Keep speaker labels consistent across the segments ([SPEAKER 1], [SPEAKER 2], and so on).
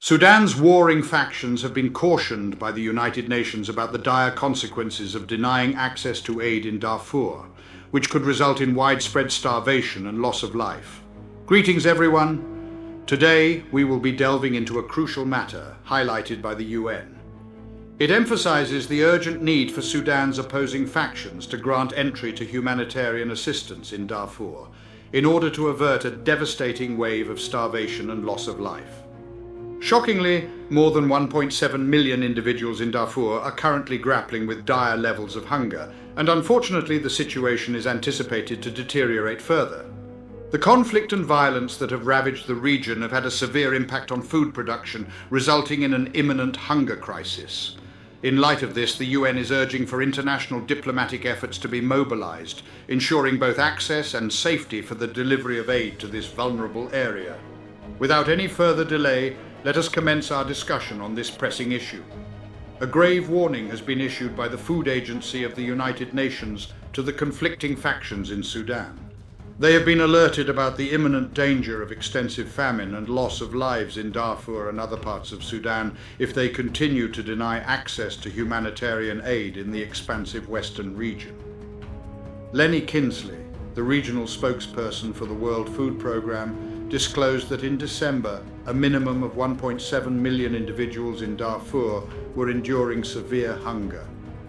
[SPEAKER 1] Sudan's warring factions have been cautioned by the United Nations about the dire consequences of denying access to aid in Darfur, which could result in widespread starvation and loss of life. Greetings, everyone. Today, we will be delving into a crucial matter highlighted by the UN. It emphasizes the urgent need for Sudan's opposing factions to grant entry to humanitarian assistance in Darfur in order to avert a devastating wave of starvation and loss of life. Shockingly, more than 1.7 million individuals in Darfur are currently grappling with dire levels of hunger, and unfortunately the situation is anticipated to deteriorate further. The conflict and violence that have ravaged the region have had a severe impact on food production, resulting in an imminent hunger crisis. In light of this, the UN is urging for international diplomatic efforts to be mobilized, ensuring both access and safety for the delivery of aid to this vulnerable area. Without any further delay, let us commence our discussion on this pressing issue. A grave warning has been issued by the Food Agency of the United Nations to the conflicting factions in Sudan. They have been alerted about the imminent danger of extensive famine and loss of lives in Darfur and other parts of Sudan if they continue to deny access to humanitarian aid in the expansive western region. Lenny Kinsley, the regional spokesperson for the World Food Programme, disclosed that in December, a minimum of 1.7 million individuals in Darfur were enduring severe hunger,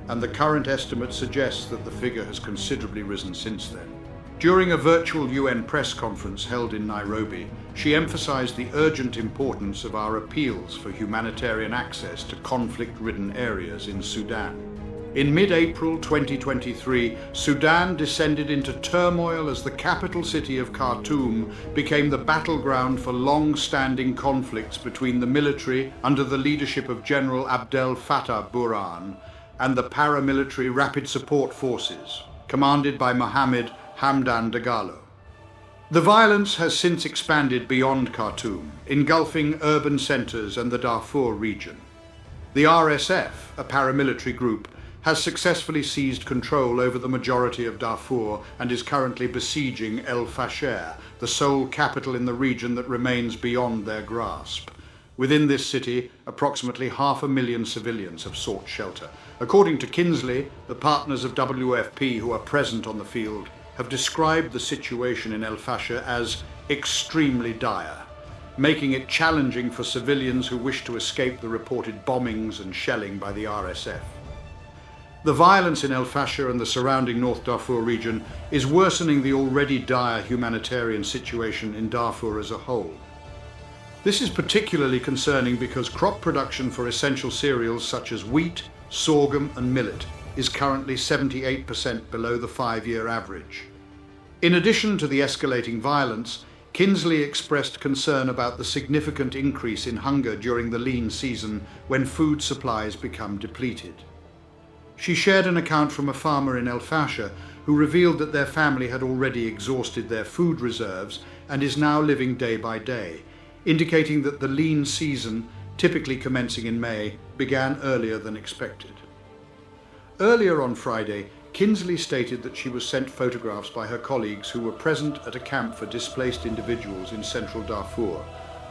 [SPEAKER 1] and the current estimate suggests that the figure has considerably risen since then. During a virtual UN press conference held in Nairobi, she emphasized the urgent importance of our appeals for humanitarian access to conflict-ridden areas in Sudan. In mid-April 2023, Sudan descended into turmoil as the capital city of Khartoum became the battleground for long-standing conflicts between the military under the leadership of General Abdel Fattah Burhan and the paramilitary Rapid Support Forces, commanded by Mohammed Hamdan Dagalo. The violence has since expanded beyond Khartoum, engulfing urban centers and the Darfur region. The RSF, a paramilitary group, has successfully seized control over the majority of Darfur and is currently besieging El Fasher, the sole capital in the region that remains beyond their grasp. Within this city, approximately 500,000 civilians have sought shelter. According to Kinsley, the partners of WFP who are present on the field have described the situation in El Fasher as extremely dire, making it challenging for civilians who wish to escape the reported bombings and shelling by the RSF. The violence in El Fasher and the surrounding North Darfur region is worsening the already dire humanitarian situation in Darfur as a whole. This is particularly concerning because crop production for essential cereals such as wheat, sorghum and millet is currently 78% below the 5-year average. In addition to the escalating violence, Kinsley expressed concern about the significant increase in hunger during the lean season when food supplies become depleted. She shared an account from a farmer in El Fasher who revealed that their family had already exhausted their food reserves and is now living day by day, indicating that the lean season, typically commencing in May, began earlier than expected. Earlier on Friday, Kinsley stated that she was sent photographs by her colleagues who were present at a camp for displaced individuals in central Darfur,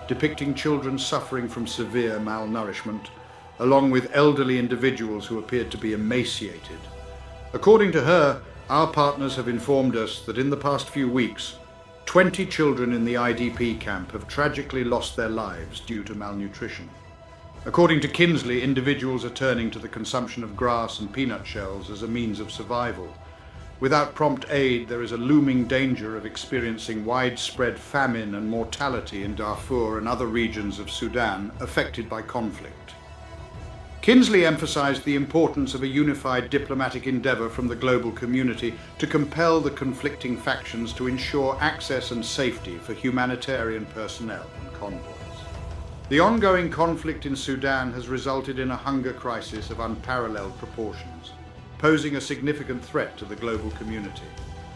[SPEAKER 1] depicting children suffering from severe malnourishment, along with elderly individuals who appeared to be emaciated. According to her, our partners have informed us that in the past few weeks, 20 children in the IDP camp have tragically lost their lives due to malnutrition. According to Kinsley, individuals are turning to the consumption of grass and peanut shells as a means of survival. Without prompt aid, there is a looming danger of experiencing widespread famine and mortality in Darfur and other regions of Sudan affected by conflict. Kinsley emphasized the importance of a unified diplomatic endeavor from the global community to compel the conflicting factions to ensure access and safety for humanitarian personnel and convoys. The ongoing conflict in Sudan has resulted in a hunger crisis of unparalleled proportions, posing a significant threat to the global community.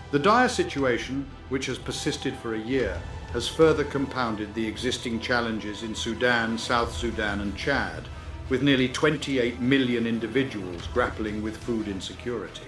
[SPEAKER 1] The dire situation, which has persisted for a year, has further compounded the existing challenges in Sudan, South Sudan and Chad, with nearly 28 million individuals grappling with food insecurity.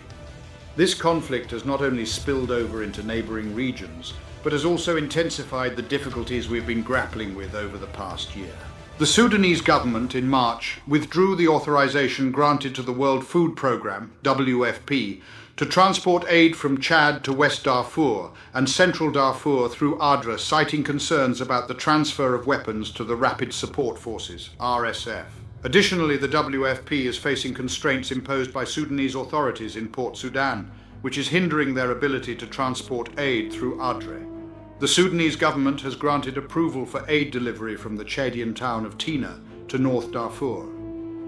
[SPEAKER 1] This conflict has not only spilled over into neighbouring regions, but has also intensified the difficulties we've been grappling with over the past year. The Sudanese government in March withdrew the authorization granted to the World Food Programme, WFP, to transport aid from Chad to West Darfur and Central Darfur through Adra, citing concerns about the transfer of weapons to the Rapid Support Forces, RSF. Additionally, the WFP is facing constraints imposed by Sudanese authorities in Port Sudan, which is hindering their ability to transport aid through Adre. The Sudanese government has granted approval for aid delivery from the Chadian town of Tina to North Darfur.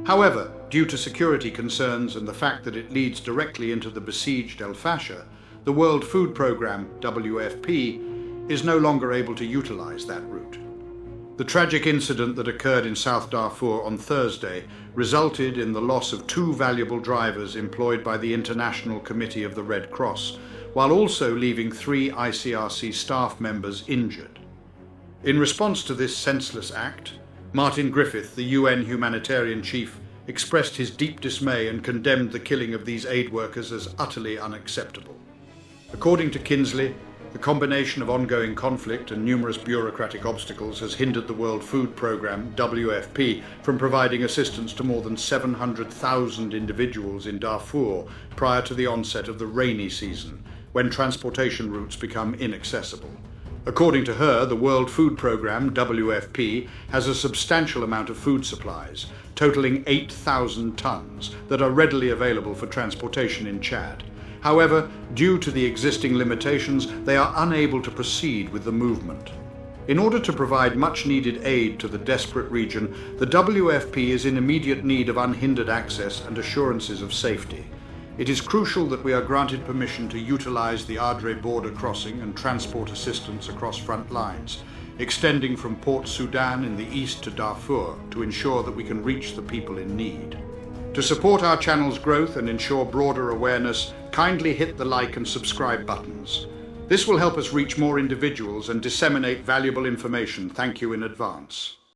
[SPEAKER 1] However, due to security concerns and the fact that it leads directly into the besieged El Fasher, the World Food Programme, WFP, is no longer able to utilize that route. The tragic incident that occurred in South Darfur on Thursday resulted in the loss of 2 valuable drivers employed by the International Committee of the Red Cross, while also leaving 3 ICRC staff members injured. In response to this senseless act, Martin Griffith, the UN humanitarian chief, expressed his deep dismay and condemned the killing of these aid workers as utterly unacceptable. According to Kinsley, the combination of ongoing conflict and numerous bureaucratic obstacles has hindered the World Food Programme, WFP, from providing assistance to more than 700,000 individuals in Darfur prior to the onset of the rainy season, when transportation routes become inaccessible. According to her, the World Food Programme, WFP, has a substantial amount of food supplies, totaling 8,000 tons, that are readily available for transportation in Chad. However, due to the existing limitations, they are unable to proceed with the movement. In order to provide much-needed aid to the desperate region, the WFP is in immediate need of unhindered access and assurances of safety. It is crucial that we are granted permission to utilize the Adre border crossing and transport assistance across front lines, extending from Port Sudan in the east to Darfur, to ensure that we can reach the people in need. To support our channel's growth and ensure broader awareness, kindly hit the like and subscribe buttons. This will help us reach more individuals and disseminate valuable information. Thank you in advance.